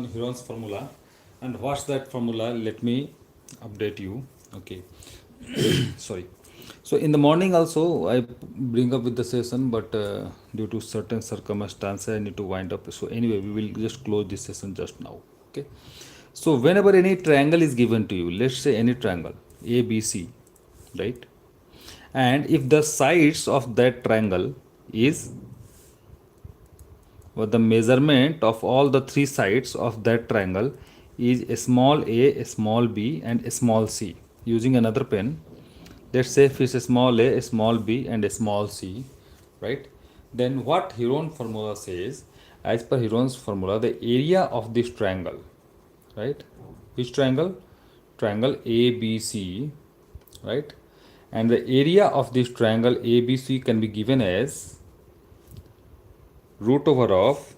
Heron's formula. And what's that formula? Let me update you. Okay. Sorry. So in the morning also I bring up with the session, but due to certain circumstances I need to wind up. So anyway, we will just close this session just now. Okay. So whenever any triangle is given to you, let's say any triangle A, B, C, right? And if the sides of that triangle is, or the measurement of all the three sides of that triangle is a small a small b, and a small c. Using another pen, let's say if it's a small small b, and a small c, right? Then what Heron formula says, as per Heron's formula, the area of this triangle, right? Which triangle? Triangle ABC, right? And the area of this triangle ABC can be given as root over of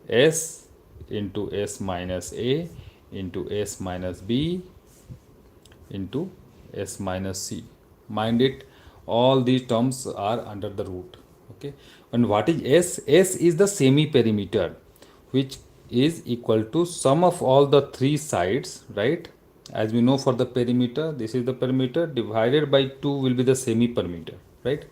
s into s minus a into s minus b into s minus c. Mind it, all these terms are under the root. Okay. And what is s? S is the semi perimeter, which is equal to sum of all the three sides, right? As we know, for the perimeter, this is the perimeter, divided by 2 will be the semi perimeter, right?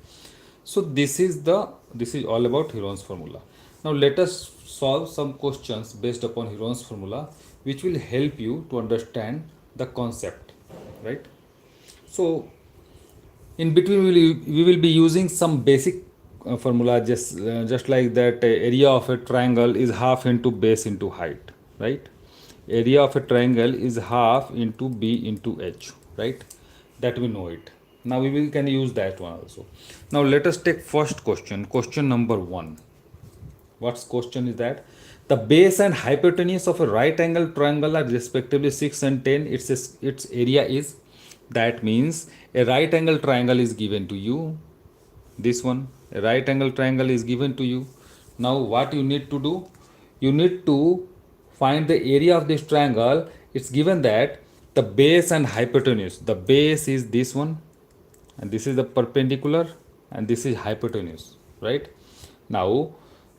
So this is all about Heron's formula. Now let us solve some questions based upon Heron's formula, which will help you to understand the concept, right? So in between we will be using some basic formula, just like that. Area of a triangle is half into base into height, right? Area of a triangle is half into b into h, right? That we know it. Now we can use that one also. Now let us take first question number 1. What's question is that? The base and hypotenuse of a right angle triangle are respectively 6 and 10. Its area is, that means a right angle triangle is given to you. This one, a right angle triangle is given to you. Now what you need to do? You need to find the area of this triangle. It's given that the base and hypotenuse. The base is this one, and this is the perpendicular, and this is hypotenuse, right? Now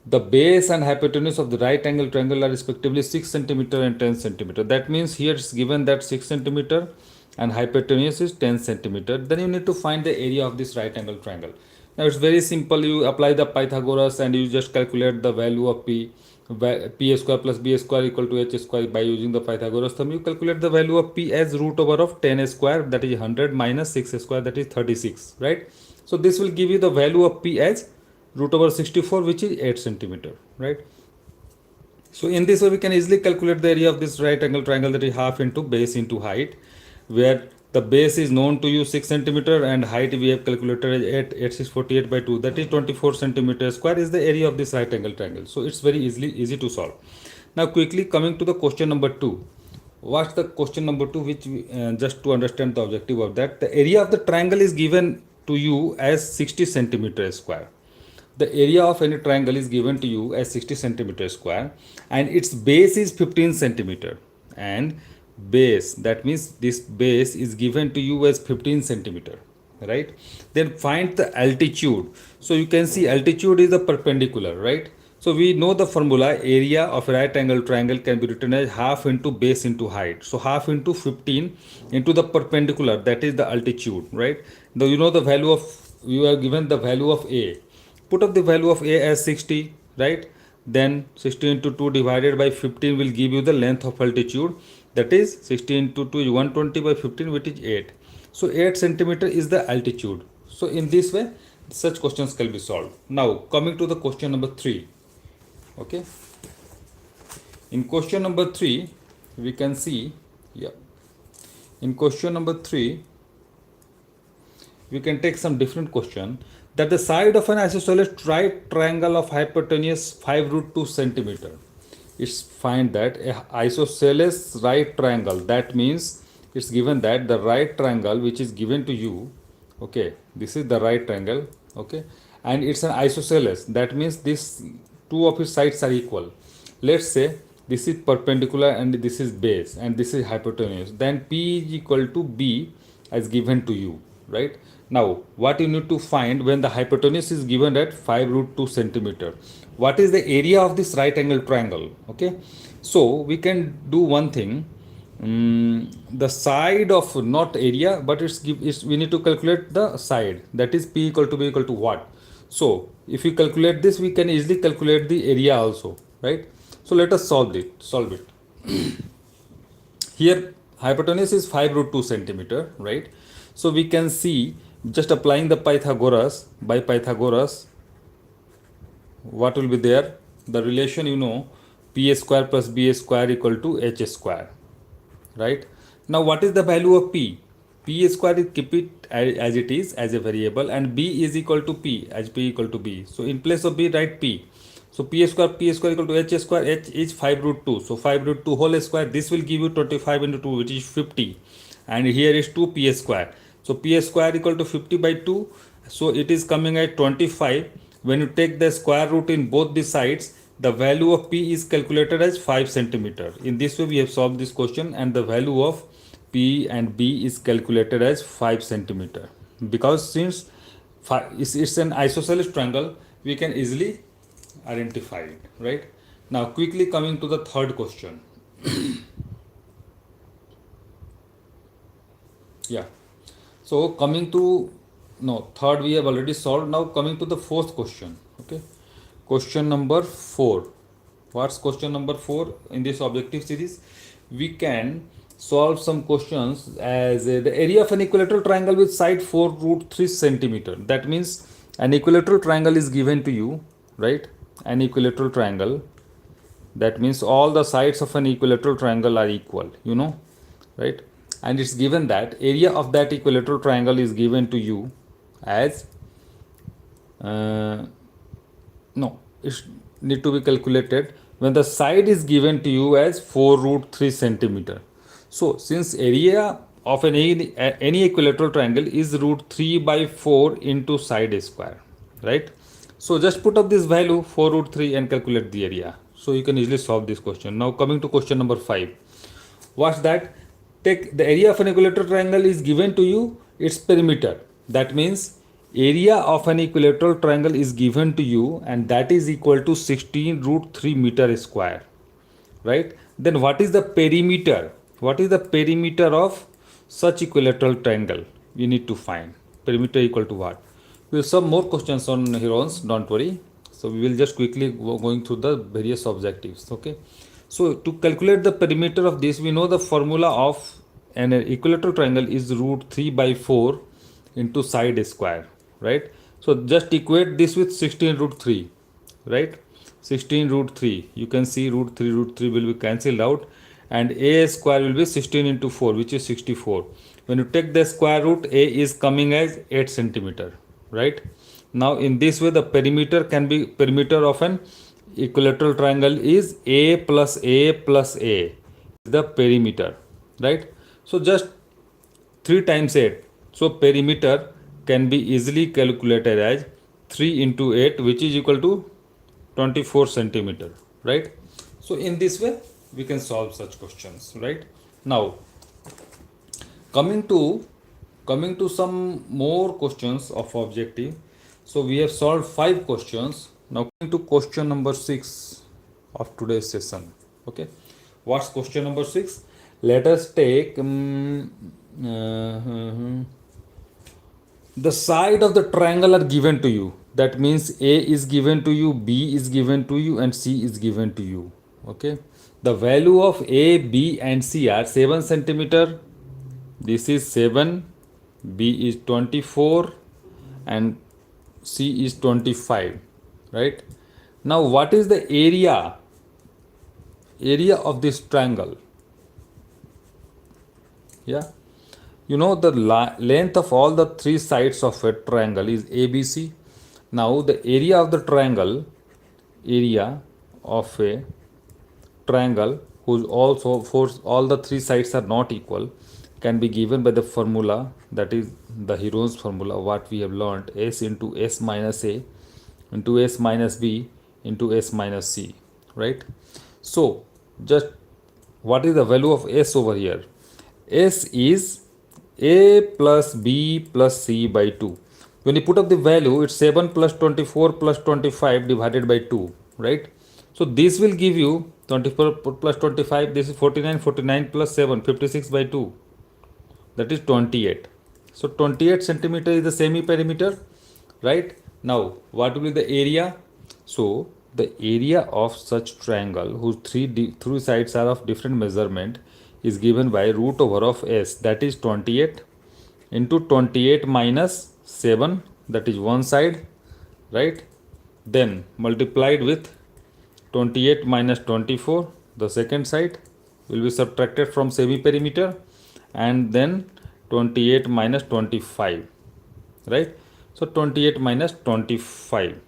the base and hypotenuse of the right angle triangle are respectively 6 centimeter and 10 centimeter. That means here it's given that 6 centimeter and hypotenuse is 10 centimeter. Then you need to find the area of this right angle triangle. Now it's very simple. You apply the Pythagoras and you just calculate the value of p square plus b square equal to h square. By using the Pythagoras theorem, you calculate the value of p as root over of 10 square, that is 100, minus 6 square, that is 36, right? So this will give you the value of p as root over 64, which is 8 centimeter, right? So in this way we can easily calculate the area of this right angle triangle, that is half into base into height, where the base is known to you 6 centimeter and height we have calculated as 8648 by 2, that is 24 centimeter square is the area of this right angle triangle. So it's very easy to solve. Now quickly coming to the question number 2. What's the question number 2, which just to understand the objective of that, the area of the triangle is given to you as 60 centimeter square. The area of any triangle is given to you as 60 centimeter square, and its base is 15 centimeter, and base, that means this base is given to you as 15 centimeter, right? Then find the altitude. So you can see altitude is the perpendicular, right? So we know the formula, area of a right angle triangle can be written as half into base into height. So half into 15 into the perpendicular, that is the altitude, right? Now you know the value of, you are given the value of a. Put up the value of a as 60, right? Then 60 into 2 divided by 15 will give you the length of altitude, that is 60 into 2 is 120 by 15, which is 8. So 8 centimeter is the altitude. So in this way such questions can be solved. Now coming to the question number 3. Okay, in question number 3 we can see, in question number 3 we can take some different question, that the side of an isosceles right triangle of hypotenuse 5 root 2 centimeter. It's find that a isosceles right triangle, that means it's given that the right triangle which is given to you, okay, this is the right triangle, okay, and it's an isosceles, that means this two of its sides are equal. Let's say this is perpendicular and this is base and this is hypotenuse, then p is equal to b as given to you, right? Now, what you need to find when the hypotenuse is given at 5 root 2 centimeter. What is the area of this right angle triangle? Okay, so we can do one thing. The side of not area, but we need to calculate the side, that is p equal to b equal to what. So if we calculate this, we can easily calculate the area also, right? So let us solve it. Here hypotenuse is 5 root 2 centimeter, right? So we can see, just applying the Pythagoras, by Pythagoras, what will be there? The relation, you know, p square plus b square equal to h square, right? Now what is the value of p? P square is keep it as it is as a variable, and b is equal to p as p equal to b. So in place of b, write p. So p square equal to h square. H is 5 root 2. So 5 root 2 whole square. This will give you 25 into 2, which is 50. And here is 2 p square. So p square equal to 50 by 2. So it is coming at 25. When you take the square root in both the sides, the value of p is calculated as 5 centimeter. In this way we have solved this question, and the value of p and b is calculated as 5 centimeter. Because since it's an isosceles triangle, we can easily identify it, right? Now quickly coming to the third question. Yeah, so coming to, no, third we have already solved. Now coming to the fourth question. Okay, question number 4. What's question number 4 in this objective series? We can solve some questions as the area of an equilateral triangle with side 4 root 3 centimeter. That means an equilateral triangle is given to you, right? An equilateral triangle, that means all the sides of an equilateral triangle are equal, you know, right? And it's given that area of that equilateral triangle is given to you as no, it need to be calculated when the side is given to you as 4 root 3 centimeter. So since area of any equilateral triangle is root 3 by 4 into side square, right? So just put up this value 4 root 3 and calculate the area. So you can easily solve this question. Now coming to question number 5. What's that? Take the area of an equilateral triangle is given to you, its perimeter. That means area of an equilateral triangle is given to you, and that is equal to 16 root 3 meter square, right? Then what is the perimeter? What is the perimeter of such equilateral triangle? We need to find perimeter equal to what? We'll solve more questions on herons, don't worry. So we will just quickly going through the various objectives. Okay, so to calculate the perimeter of this, we know the formula of an equilateral triangle is root 3 by 4 into side square, right? So just equate this with 16 root 3, right? 16 root 3, you can see root 3 will be cancelled out, and a square will be 16 into 4, which is 64. When you take the square root, a is coming as 8 centimeter, right? Now in this way, the perimeter can be, perimeter of an equilateral triangle is a plus a plus a, the perimeter, right? So just 3 times 8. So perimeter can be easily calculated as 3 into 8, which is equal to 24 centimeter, right? So in this way we can solve such questions, right? Now coming to some more questions of objective. So we have solved 5 questions. Now coming to question number 6 of today's session. Okay, what's question number 6? Let us take the side of the triangle are given to you. That means a is given to you, b is given to you, and c is given to you. Okay, the value of a, b and c are 7 centimeter, this is 7, b is 24, and c is 25, right? Now what is the area of this triangle? Yeah, you know the length of all the 3 sides of a triangle is ABC. Now the area of the triangle, area of a triangle whose also all the 3 sides are not equal, can be given by the formula, that is the HERONS formula, what we have learned, s into s minus a into s minus b into s minus c, right? So just what is the value of s over here? S is A plus B plus C by 2. When you put up the value, it's 7 plus 24 plus 25 divided by 2, right? So this will give you 24 plus 25, this is 49, 49 plus 7, 56 by 2, that is 28. So 28 centimeter is the semi perimeter, right? Now what will be the area? So the area of such triangle whose three sides are of different measurement is given by root over of s, that is 28 into 28 minus 7, that is one side, right? Then multiplied with 28 minus 24, the second side will be subtracted from semi perimeter, and then 28 minus 25, right? So 28 minus 25.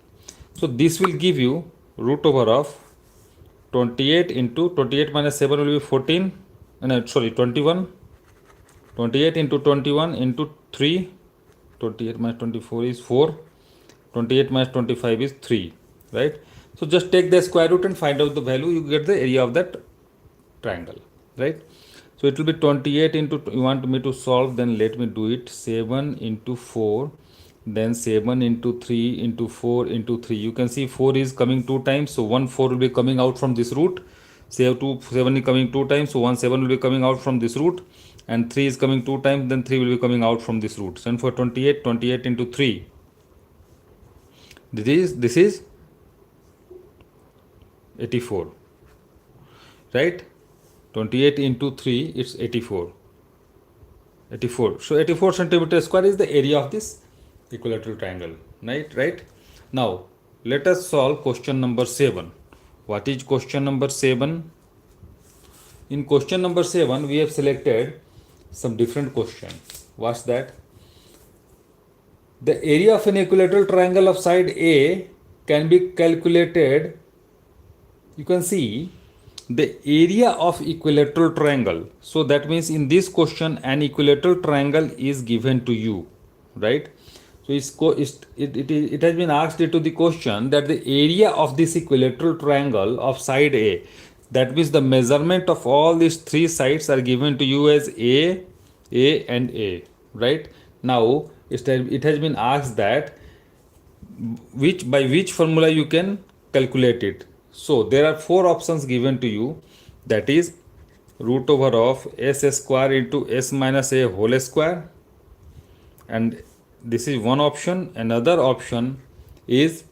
So this will give you root over of 28 into 28 minus 7 will be 14, no, sorry, 21. 28 into 21 into 3, 28 minus 24 is 4, 28 minus 25 is 3, right? So just take the square root and find out the value, you get the area of that triangle, right? So it will be 28 into, you want me to solve, then let me do it. 7 into 4, then 7 into 3 into 4 into 3. You can see 4 is coming 2 times, so 1 4 will be coming out from this root. Say 2 7 is coming 2 times, so 1 7 will be coming out from this root, and 3 is coming 2 times, then 3 will be coming out from this root. So for 28, 28 into 3, this is 84, right? 28 into 3, it's 84. 84. So 84 centimeter square is the area of this equilateral triangle, right? Now let us solve question number 7. What is question number 7? In question number 7, we have selected some different question. What's that? The area of an equilateral triangle of side A can be calculated. You can see the area of equilateral triangle. So that means in this question an equilateral triangle is given to you, right? So it has been asked into the question that the area of this equilateral triangle of side A, that means the measurement of all these three sides are given to you as A and A, right? Now it has been asked that by which formula you can calculate it. So there are four options given to you, that is root over of s square into s minus a whole square, and this is one option. Another option is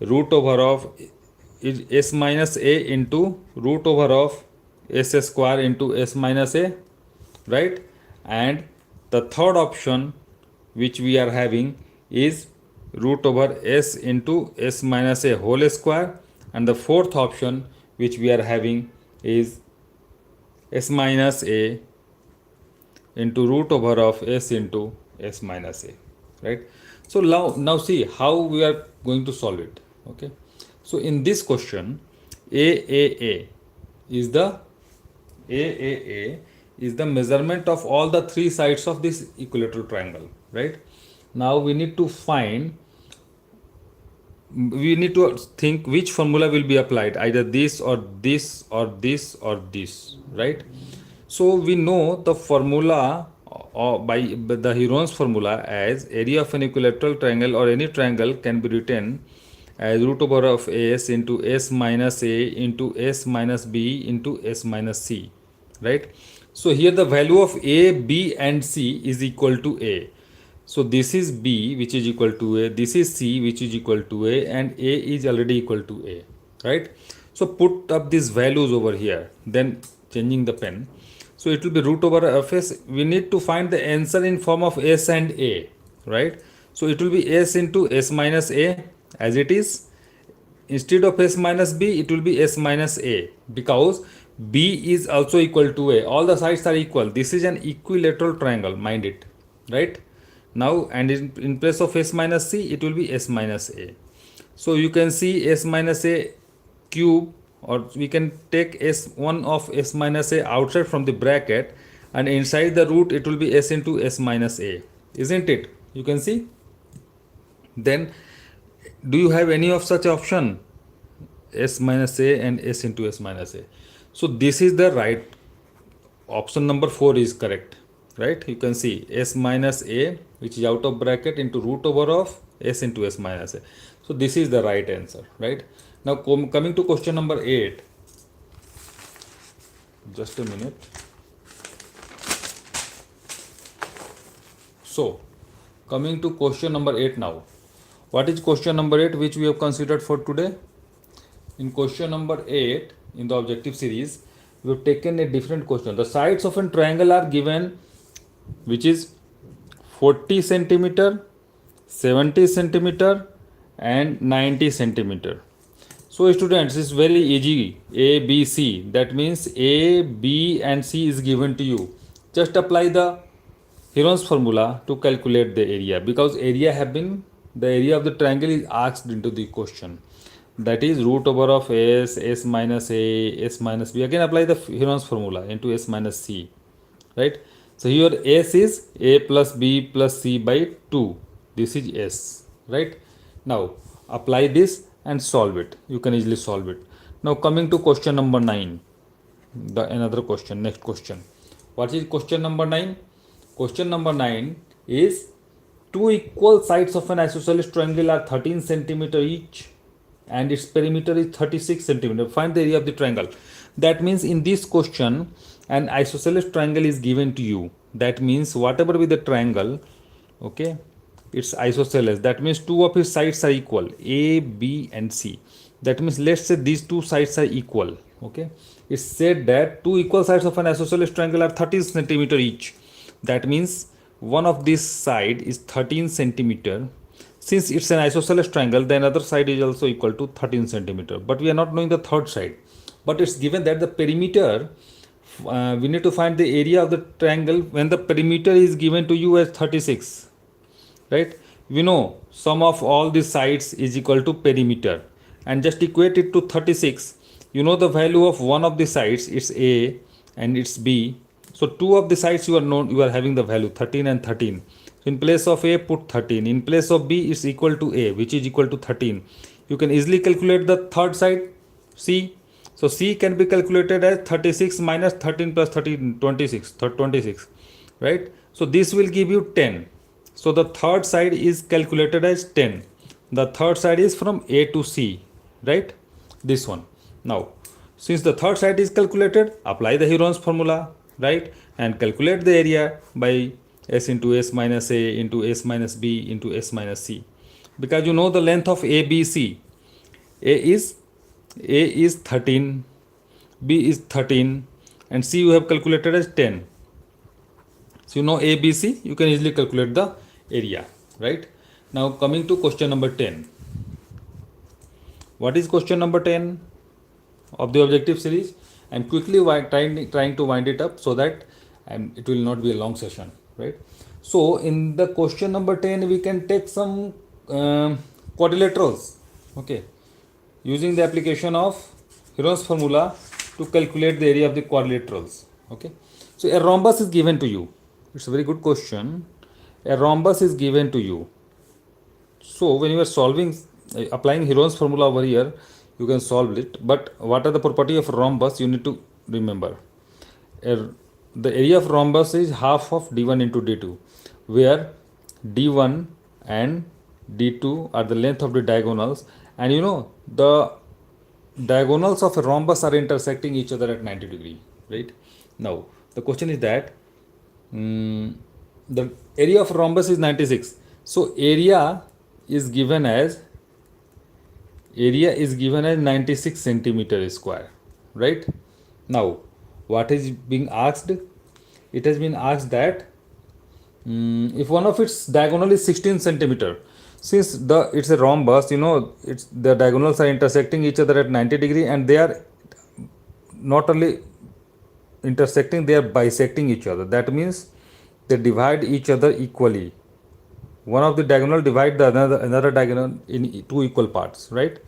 root over of s minus a into root over of s square into s minus a, right? And the third option which we are having is root over s into s minus a whole square, and the fourth option which we are having is s minus a into root over of s into s minus a, right? So now see how we are going to solve it. Okay, so in this question AAA is the measurement of all the three sides of this equilateral triangle, right? Now we need to think which formula will be applied, either this or this or this or this, right? So we know the formula by the HERONS formula as area of an equilateral triangle or any triangle can be written as root over of s into s minus a into s minus b into s minus c, right? So here the value of a, b and c is equal to a. So this is b which is equal to a, this is c which is equal to a, and a is already equal to a, right? So put up these values over here, then changing the pen. So it will be root over of s. We need to find the answer in form of s and a, right? So it will be s into s minus a as it is. Instead of s minus b, it will be s minus a, because b is also equal to a. All the sides are equal. This is an equilateral triangle, mind it, right? Now, and in place of s minus c, it will be s minus a. So you can see s minus a cube, or we can take s1 of s minus a outside from the bracket, and inside the root it will be s into s minus a, isn't it? You can see. Then do you have any of such option, s minus a and s into s minus a? So this is the right option. Number 4 is correct, right? You can see s minus a, which is out of bracket, into root over of s into s minus a. So this is the right answer, right? Now coming to question number 8. Just a minute. So coming to question number 8 now. What is question number 8 which we have considered for today? In question number 8 in the objective series, we have taken a different question. The sides of a triangle are given, which is 40 centimeter, 70 centimeter and 90 centimeter. So students, it's very easy. A, B, C. That means A, B and C is given to you. Just apply the Heron's formula to calculate the area, because the area of the triangle is asked into the question. That is root over of s, s minus a, s minus b. Again apply the Heron's formula into s minus c, right? So here s is a plus b plus c by 2. This is s, right? Now apply this and solve it. You can easily solve it. Now coming to question number 9. Another question, next question. What is question number 9? Question number 9 is two equal sides of an isosceles triangle are 13 centimeter each and its perimeter is 36 centimeter. Find the area of the triangle. That means in this question an isosceles triangle is given to you. That means whatever be the triangle, okay, it's isosceles. That means two of its sides are equal, A, B and C. That means let's say these two sides are equal. Okay, it's said that two equal sides of an isosceles triangle are 13 centimeter each. That means one of this side is 13 centimeter. Since it's an isosceles triangle, the another side is also equal to 13 centimeter. But we are not knowing the third side. But it's given that the perimeter, we need to find the area of the triangle when the perimeter is given to you as 36. Right? We know sum of all the sides is equal to perimeter. And just equate it to 36. You know the value of one of the sides, it's A and it's B. So two of the sides you are having the value 13 and 13. In place of A, put 13. In place of B, it's equal to A, which is equal to 13. You can easily calculate the third side, C. So C can be calculated as 36 minus 13 plus 13, 26, 26, right? So this will give you 10. So the third side is calculated as 10. The third side is from A to C, right? This one. Now, since the third side is calculated, apply the Heron's formula, right? And calculate the area by s into s minus a into s minus b into s minus c. Because you know the length of ABC. A is 13, B is 13 and C you have calculated as 10. So you know ABC, you can easily calculate the area, right? Now coming to question number 10. What is question number 10 of the objective series? I'm quickly trying to wind it up so that it will not be a long session, right? So in the question number 10 we can take some quadrilaterals, okay, using the application of Heron's formula to calculate the area of the quadrilaterals. Okay, so a rhombus is given to you. It's a very good question. A rhombus is given to you. So when you are solving, applying Heron's formula over here, you can solve it. But what are the property of rhombus? You need to remember. The area of rhombus is half of d1 into d2, where d1 and d2 are the length of the diagonals, and you know the diagonals of a rhombus are intersecting each other at 90 degree, right? Now the question is that the area of rhombus is 96. So area is given as 96 centimeter square, right? Now what is being asked? It has been asked that if one of its diagonal is 16 centimeter, since it's a rhombus, you know, the diagonals are intersecting each other at 90 degree, and they are not only intersecting, they are bisecting each other. That means they divide each other equally. One of the diagonal divide the another diagonal in two equal parts, right?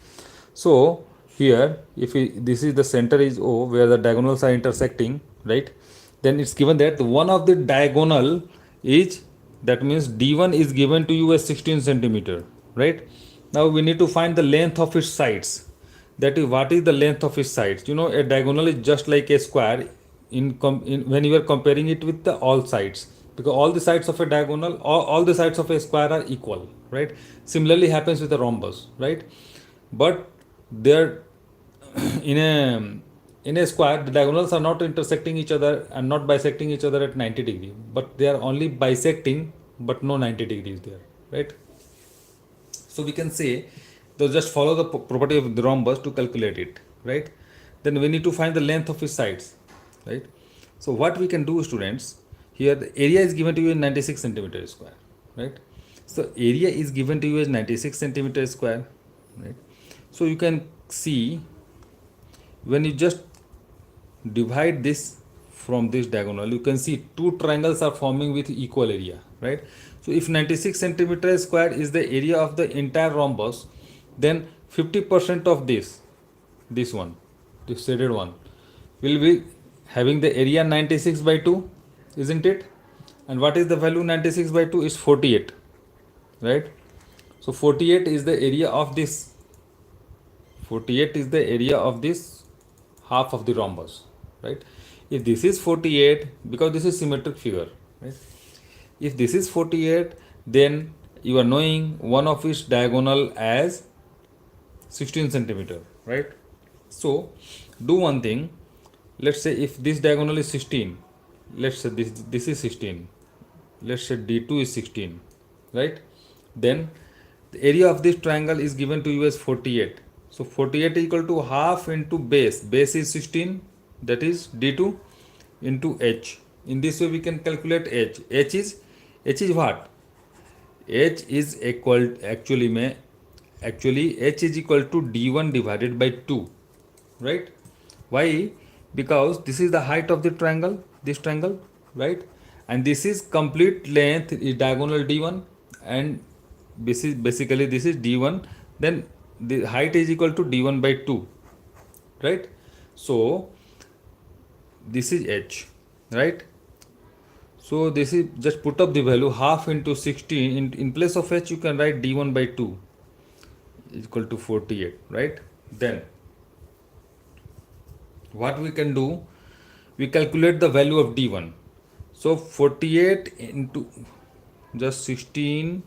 So here, if this is the center is O, where the diagonals are intersecting, right? Then it's given that one of the diagonal is, that means d1 is given to you as 16 centimeter, right? Now we need to find the length of its sides. That is, what is the length of its sides? You know, a diagonal is just like a square when you are comparing it with the all sides. because all the sides of a diagonal, all the sides of a square are equal, right? Similarly happens with a rhombus, right? But there in a square, the diagonals are not intersecting each other and not bisecting each other at 90 degree, but they are only bisecting, but no 90 degrees there, right? So we can say, so just follow the property of the rhombus to calculate it, right? Then we need to find the length of its sides, right? So what we can do, students, here the area is given to you in 96 centimeter square, right? So area is given to you as 96 centimeter square, right? So you can see when you just divide this from this diagonal, you can see two triangles are forming with equal area, right? So if 96 centimeter square is the area of the entire rhombus, then 50% of this one, this shaded one, will be having the area 96 by 2, isn't it? And what is the value? 96 by 2 is 48, right? So 48 is the area of this, 48 is the area of this half of the rhombus, right? If this is 48, because this is symmetric figure, right? If this is 48, then you are knowing one of its diagonal as 16 centimeter, right? So do one thing, let's say if this diagonal is 16, let's say this is 16, let's say d2 is 16, right? Then the area of this triangle is given to you as 48. So 48 is equal to half into base is 16, that is d2 into h. In this way we can calculate h. H is what? H is equal, actually h is equal to d1 divided by 2, right? Why? Because this is the height of the triangle, this triangle, right? And this is complete length is diagonal d1, and this is basically this is d1, then the height is equal to d1 by 2, right? So this is h, right? So this is, just put up the value half into 16, in place of h you can write d1 by 2 is equal to 48, right? Then what we can do, we calculate the value of d1. So 48 into just 16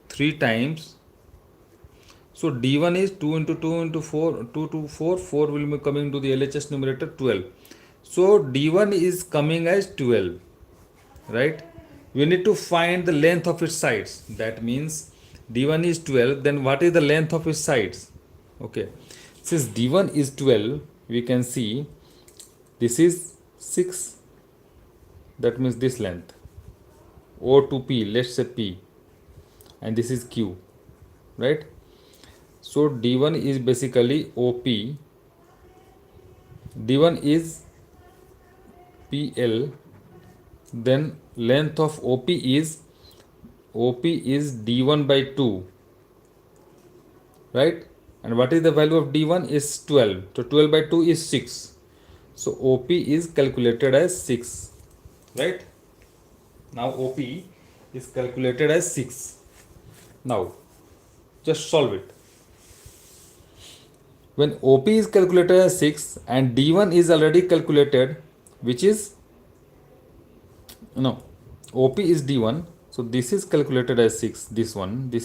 3 times, so d1 is 2 into 2 into 4, 2 to 4, 4 will be coming to the LHS numerator, 12. So d1 is coming as 12, right? We need to find the length of its sides. That means d1 is 12, then what is the length of its sides? Okay, since d1 is 12, we can see this is 6, that means this length O to P, let's say P, and this is Q, right? So d1 is basically OP, d1 is PL, then length of OP is d1 by 2, right? And what is the value of d1 is 12, so 12 by 2 is 6, so OP is calculated as 6, right? Now OP is calculated as 6. Now just solve it. When OP is calculated as 6 and d1 is already calculated, which is, no, OP is d1, so this is calculated as 6, this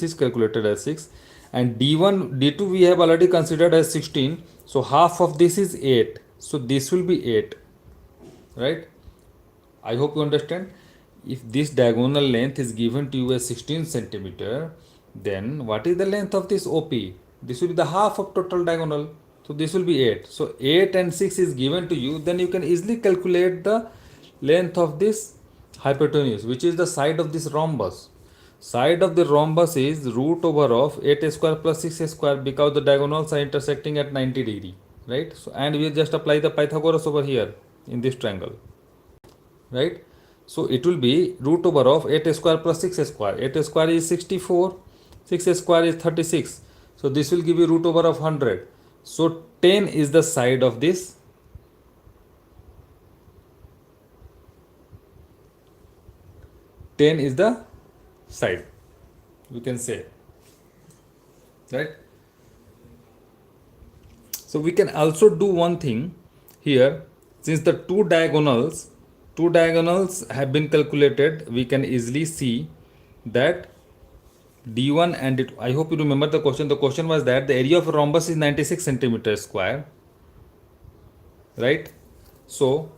is calculated as 6, and d2 we have already considered as 16, so half of this is 8, so this will be 8, right? I hope you understand. If this diagonal length is given to you as 16 centimeter, then what is the length of this OP? This will be the half of total diagonal, so this will be 8. So 8 and 6 is given to you, then you can easily calculate the length of this hypotenuse, which is the side of this rhombus. Side of the rhombus is root over of 8 square plus 6 square, because the diagonals are intersecting at 90 degree, right? So, and we just apply the Pythagoras over here in this triangle, right? So it will be root over of 8 square plus 6 square. 8 square is 64, 6 square is 36. So this will give you root over of 100. So 10 is the side of this. 10 is the side, we can say, right? So we can also do one thing here, since the two diagonals two diagonals have been calculated, we can easily see that d1 and it, I hope you remember the question. The question was that the area of a rhombus is 96 centimeters square, right? So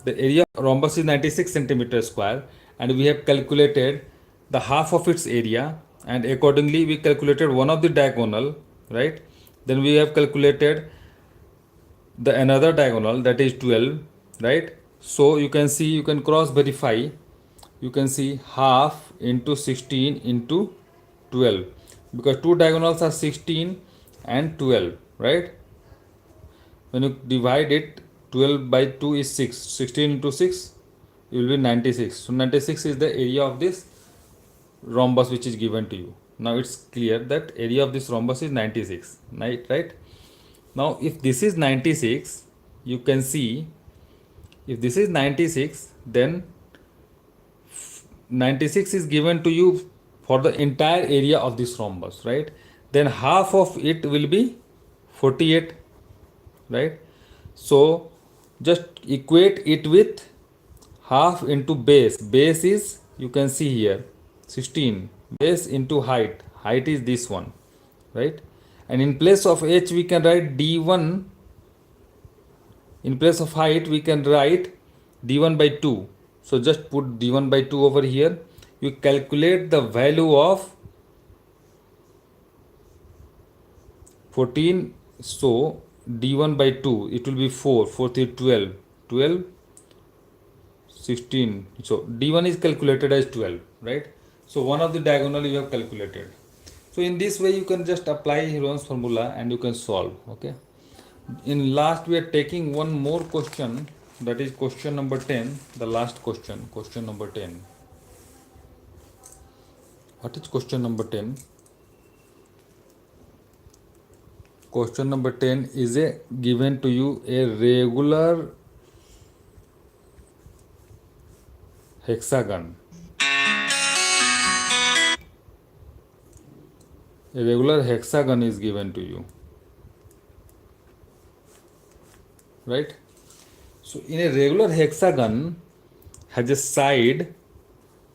the area of rhombus is 96 centimeters square, and we have calculated the half of its area, and accordingly we calculated one of the diagonal, right? Then we have calculated the another diagonal, that is 12, right? So you can see, you can cross verify, you can see half into 16 into 12, because two diagonals are 16 and 12, right? When you divide it, 12 by 2 is 6, 16 into 6, it will be 96. So 96 is the area of this rhombus which is given to you. Now it's clear that area of this rhombus is 96, right? Now if this is 96, you can see, if this is 96, then 96 is given to you for the entire area of this rhombus, right? Then half of it will be 48, right? So just equate it with half into base. Base is, you can see here, 16. Base into height is this one, right? And in place of h we can write d1, in place of height we can write d1 by 2. So just put d1 by 2 over here. You calculate the value of 14. So d1 by 2, it will be 4, 4 3 12, 12, 16. So d1 is calculated as 12, right? So one of the diagonal you have calculated. So in this way you can just apply Heron's formula and you can solve. Okay. In last we are taking one more question, that is question number 10, the last question, question number 10. What is question number 10? Question number 10 is a given to you a regular hexagon. A regular hexagon is given to you, right? So in a regular hexagon has a side.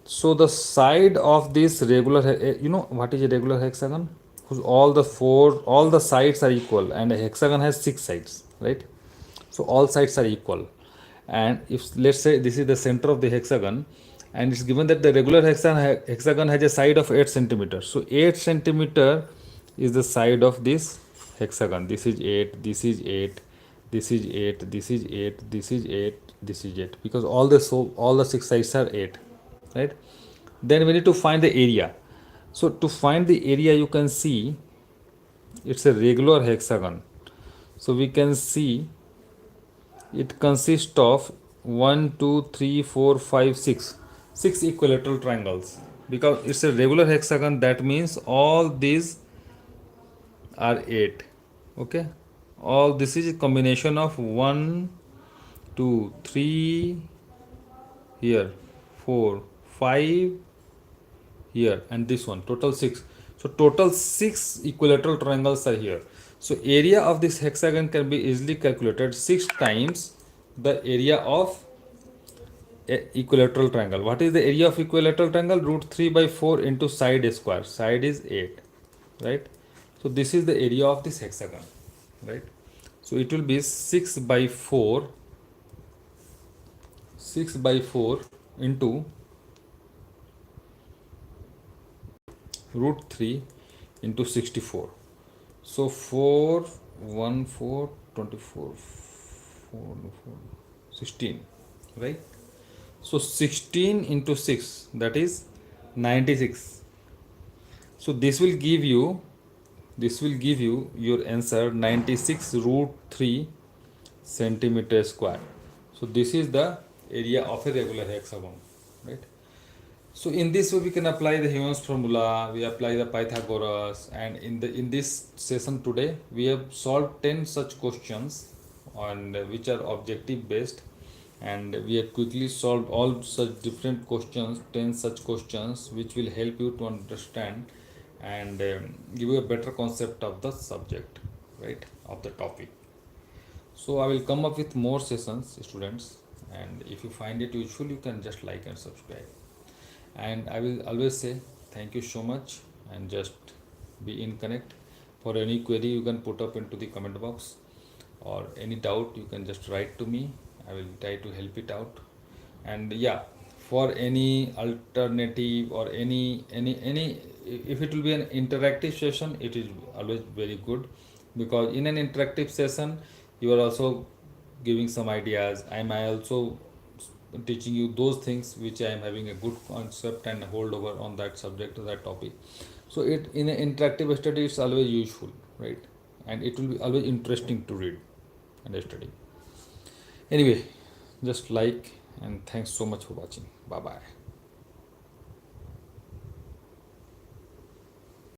So the side of this regular, you know what is a regular hexagon? Whose all the sides are equal, and a hexagon has 6 sides, right? So all sides are equal. And if let's say this is the center of the hexagon, and it's given that the regular hexagon has a side of 8 centimeters. So 8 centimeter is the side of this hexagon. This is 8, this is 8, this is 8, this is 8, this is 8, this is 8, because all the 6 sides are 8, right? Then we need to find the area. So to find the area, you can see it's a regular hexagon. So we can see it consists of 1 2 3 4 5 6 equilateral triangles. Because it's a regular hexagon, that means all these are 8. Okay, all this is a combination of 1 2 3 here, 4 5 here, and this one, total 6. So total 6 equilateral triangles are here. So area of this hexagon can be easily calculated 6 times the area of equilateral triangle. What is the area of equilateral triangle? Root 3 by 4 into side square. Side is 8, right? So this is the area of this hexagon, right? So it will be 6 by 4 into root 3 into 64. So 4 1 4 24 4 16, right? So 16 into 6, that is 96. So this will give you your answer, 96 root 3 centimeter square. So this is the area of a regular hexagon, right? So in this way we can apply the Heron's formula, we apply the Pythagoras, and in this session today we have solved 10 such questions on which are objective based, and we have quickly solved all such different questions, 10 such questions, which will help you to understand and give you a better concept of the subject, right, of the topic. So I will come up with more sessions, students, and if you find it useful, you can just like and subscribe. And I will always say thank you so much, and just be in connect. For any query, you can put up into the comment box, or any doubt you can just write to me. I will try to help it out. And yeah, for any alternative or any if it will be an interactive session, it is always very good, because in an interactive session you are also giving some ideas. I also teaching you those things which I am having a good concept and hold over on that subject or that topic. So it in an interactive study, it's always useful, right? And it will be always interesting to read and study. Anyway, just like, and thanks so much for watching. Bye bye.